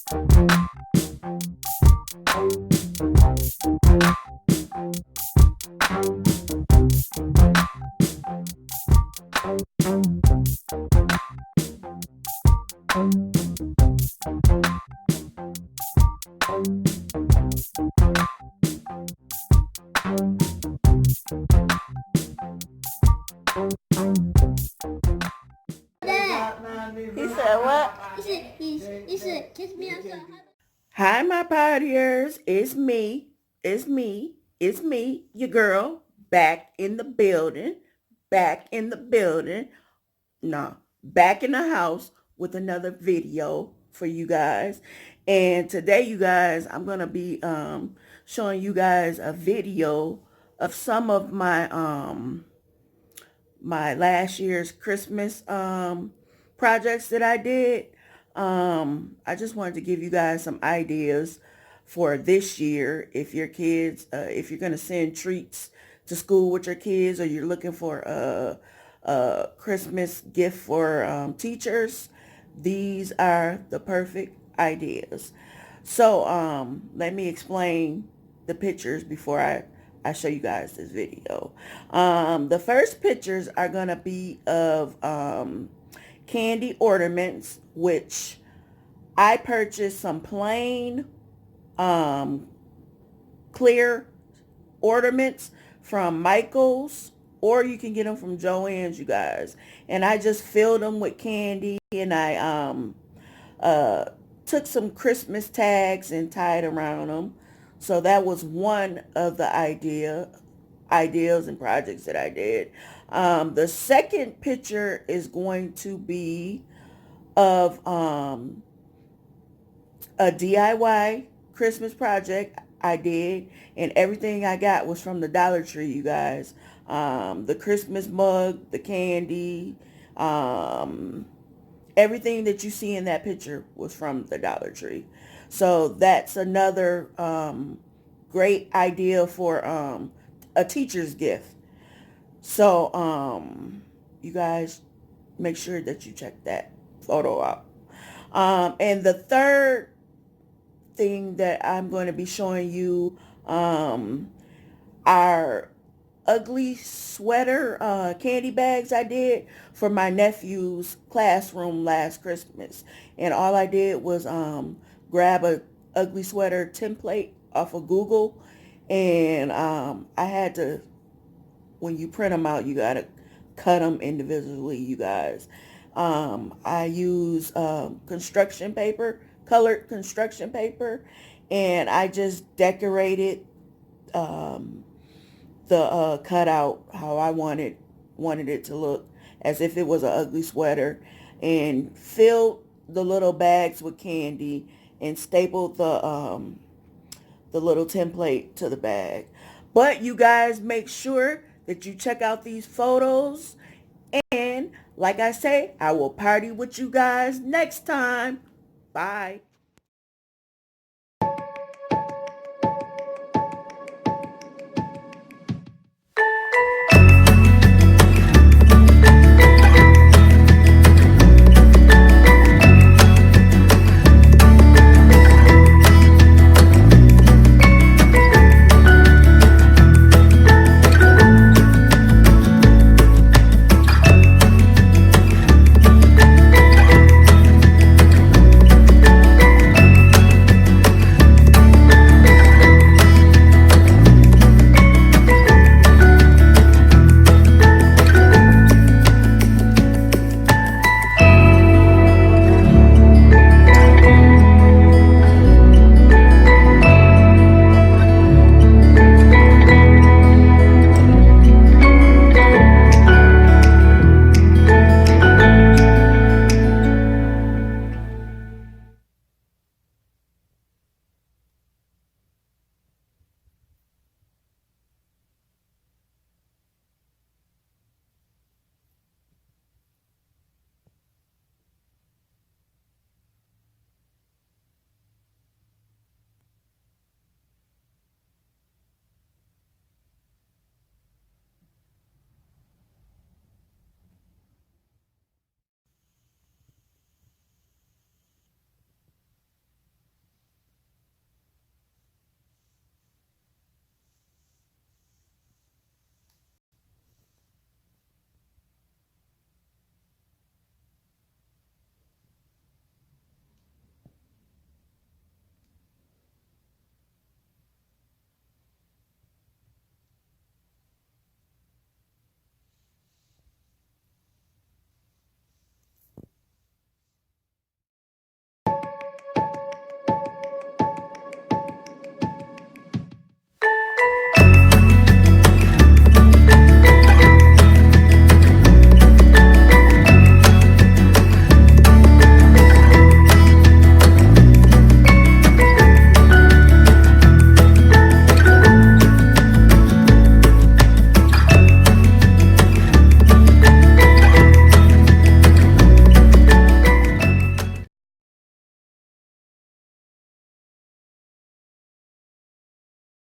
He said what? He said, kiss me outside. Hi, my partiers. It's me. It's me. It's me, your girl, back in the building. Back in the building. No, back in the house with another video for you guys. And today, you guys, I'm going to be showing you guys a video of some of my last year's Christmas projects that I did. I just wanted to give you guys some ideas for this year. If your kids, if you're going to send treats to school with your kids, or you're looking for a Christmas gift for teachers, these are the perfect ideas. So let me explain the pictures before I show you guys this video. The first pictures are going to be of candy ornaments, which I purchased some plain clear ornaments from Michael's, or you can get them from Joann's, you guys. And I just filled them with candy, and I took some Christmas tags and tied around them. So that was one of the ideas and projects that I did. The second picture is going to be of a DIY Christmas project I did, and everything I got was from the Dollar Tree, you guys. The Christmas mug, the candy, everything that you see in that picture was from the Dollar Tree. So that's another great idea for a teacher's gift. So you guys make sure that you check that photo out. And the third thing that I'm going to be showing you are ugly sweater candy bags I did for my nephew's classroom last Christmas. And all I did was grab a ugly sweater template off of Google, and I had to, when you print them out, you gotta cut them individually, you guys. I use construction paper, colored construction paper, and I just decorated the cutout how I wanted it to look, as if it was an ugly sweater, and filled the little bags with candy and stapled the little template to the bag. But you guys make sure that you check out these photos, and like I say, I will party with you guys next time. Bye.